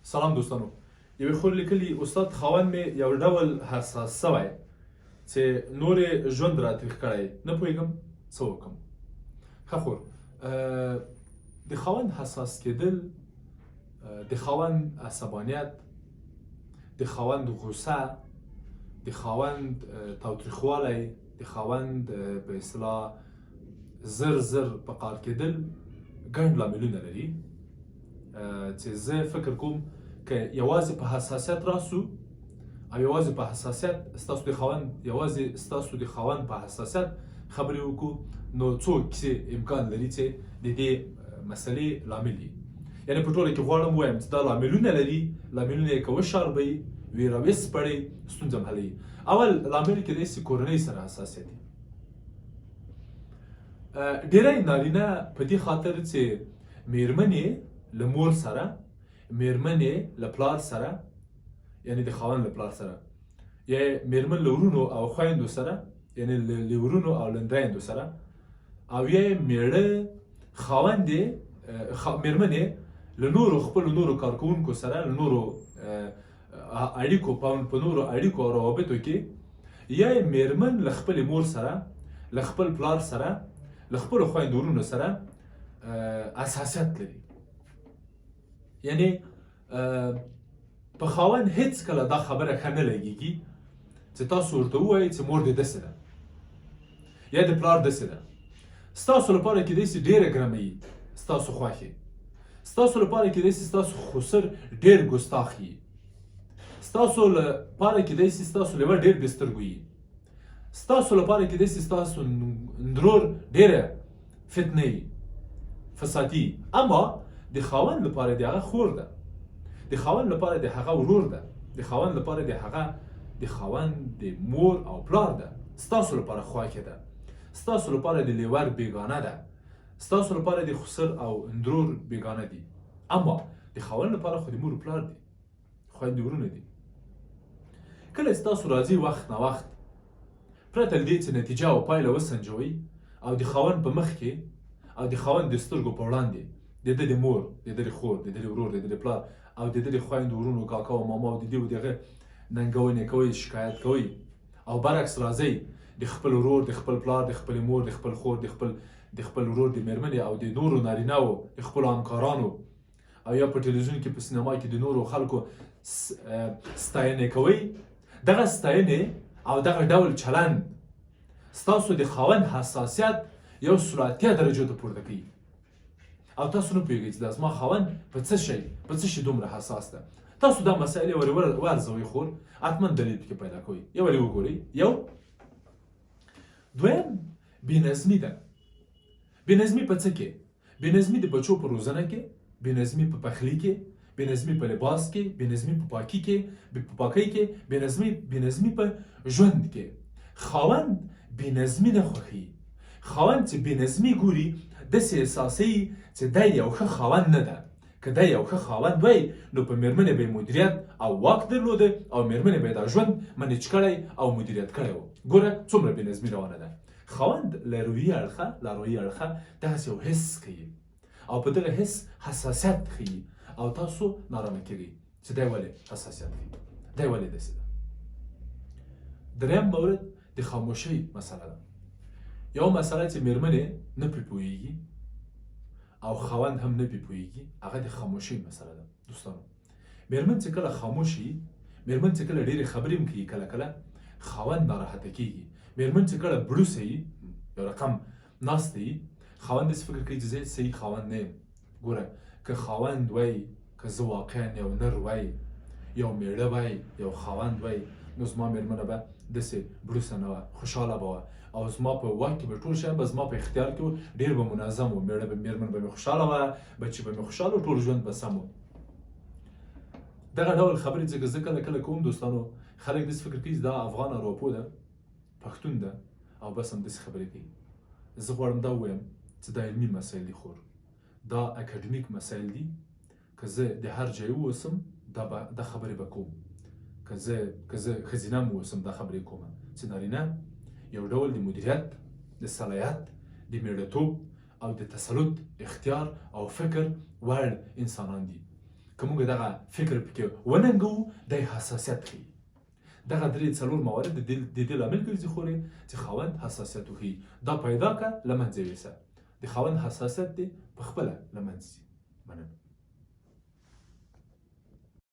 سلام دوستانو. یوې خور لیکلي استاد خاوند مې یو ډول حساس سوی چې نور یې ژوند راتریخ کړی، نه پوهېږم څه وکړم. ښه خور، د خاوند حساس کېدل، د خاوند عصبانیت، د خاوند غوسه، د خاوند تاوتریخوالی، د خاوند په اصطلاح زر په قار کېدل ګڼ لاملونه لري چې زه فکر کوم که یوازې په حساسیت راسو او یوازې په حساسیت ستاسو د خاوند په حساسیت خبرې وکړو، نو څو کیسې امکان لري چې د دې مسلې لامل وي. یعنې په ټوله کې غواړم ووایم چې دا لاملونه لري، لاملونه یې که وشاربئ، ویې راوسپړئ، ستونزه هم حلوي. اول لامل کېدای شي کورنۍ سره حساسیت وي. ډېری نارینه په دې خاطر چې میرمن یې له مور سره، میرمن یې له پلار سره، یعنې د خاوند له پلار سره، یا میرمن له ورونو او خویندو سره، یعنې له ورونو او لندریندو سره، او یا میړه خاوند یې میرمن یې له نورو خپلو نورو کارکوونکو سره، له نورو اړیکو په نورو اړیکو او روابطو کې، یا میرمن له خپلې مور سره، له خپل پلار سره، له خپلو خویندو ورونو سره حساسیت لري. یعنې په خاوند هیڅ کله دا خبره ښه نه لګېږي چې تاسو ورته ووایئ چې مور دې داسې ده یا د پلار داسې ده. ستاسو لپاره کېدای شي ډېره ګرمه وي ستاسو خوښې، ستاسو لپاره کېدای شي ستاسو خسر ډېر ګستاخ وي، ستاسو لپاره کېدای شي ستاسو لیوه ډېر بې سترګو وي، ستاسو لپاره کېدای شي ستاسو اندرور ډېره فتنه وي، فساتي. اما د خاوند لپاره د هغه خور ده، د خاوند لپاره د هغه ورور ده، د خاوند لپاره د هغه د خاوند د مور او پلار ده، ستاسو لپاره خواښې ده، ستاسو لپاره د لیور بیګانه ده، ستاسو لپاره د خسر او اندرور بیګانه دي. اما د خاوند لپاره خو د مور او پلار دي، خویندې ورونه دي. کله ستاسو راځي وخت نه وخت پرته له دې چې نتیجه او پایله وسنجوئ او د خاوند په مخ کې او د خاوند د سترګو په وړاندې د ده د مور، د ده د خور، د ده د ورور، د ده د پلار او د ده د خویندو ورونو، کاکا او ماما او د دې و دغه ننګونې کوئ، شکایت کوئ، او برعکس راځئ د خپل ورور، د خپل پلار، د خپلې مور، د خپل خور، د خپل ورور د میرمنې او د نورو نارینهو، د خپلو همکارانو، او یا په تلویزیون کې په سینما کې د نورو خلکو ستاینې کوئ. دغه ستاینې او دغه ډول چلند ستاسو د خاوند حساسیت یو سرعتیه درجو ته پورته کوي او تاسو نه پوهېږئ چې دا زما خاوند په څه شي دومره حساس ده. تاسو دا مسایل ورې وارزوئ خور، حتما دلیل پکې پیدا کوئ، یا ورې وګورئ. یو دویم بېنظمي ده. بېنظمي په څه کې؟ بېنظمي د بچو په روزنه کې، بېنظمي په پخلي کې، بېنظمي په لباس کې، بېنظمي په پاکۍ کې، بېنظمي په ژوند کې. خاوند بېنظمي نه خوښوي. خاوند چې بېنظمي ګوري داسې احساسوي چې دی یو ښه خاوند نه ده. که دی یو ښه خاوند وی نو په میرمنې به یې مدیریت او واک درلوده او میرمنې به یې دا ژوند منیج کړی او مدیریت کړی و. ګوره څومره بېنظمي روانه ده. خاوند له روحي اړخه داسې یو حس کوي او په دغه حس حساسیت ښیي او تاسو نارامه کېږئ چې دی ولې حساسیت کوي، دی ولې داسې ده. دریم مورد د خاموشۍ مسله ده. یو مسله چې میرمنې نه پرې پوهېږي او خاوند هم نه پرې پوهېږي، هغه د خاموشۍ مسله ده. دوستانو، میرمن چې کله خاموش وي، میرمن چې کله ډېرې خبرې هم کوي، کله خاوند ناراحته کېږي. میرمن چې کله بړوسه وي، یو رقم ناسته وي، خاوند داسې فکر کوي چې زه صحیح خاوند نه یم. ګوره، که خاوند وی، که زه واقعا یو نر وی، یو میړه وی، یو خاوند وی، نو زما میرمنه به داسې بړوسه نه وه، خوشحاله به وه او زما په واک کې به ټول شیان به زما په اختیار کې و، ډېر به منظم و، میرمن به مې خوشحاله وه، بچي به مې خوشحاله و، ټول ژوند به سم و. دغه ډول خبرې چې زه کله کوم دوستانو، خلک داسې فکر کوي چې دا افغان اروپو ده، پښتون ده او بس همداسې خبرې کوي. زه غواړم دا ووایم چې دا علمي مسایل دي خور، دا اکاډمیک مسایل دي. که زه د هر ځای واوسم دا خبرې به کوم، که زه ښځینه هم واوسم دا خبرې کوم چې نارینه یو ډول د مدیریت، د صلاحیت، د میړهتوب او د تسلط، اختیار او فکر وړ انسانان دي. که موږ دغه فکر پکې وننګو د حساسیت ښیي. دغه درې څلور موارد د دې لامل ګرځي خورې چې خاوند حساسیت وښیي. دا پیدا که له منځه یې یوسه. د خاوند حساسیت دی په خپله له منځه ځي. مننه.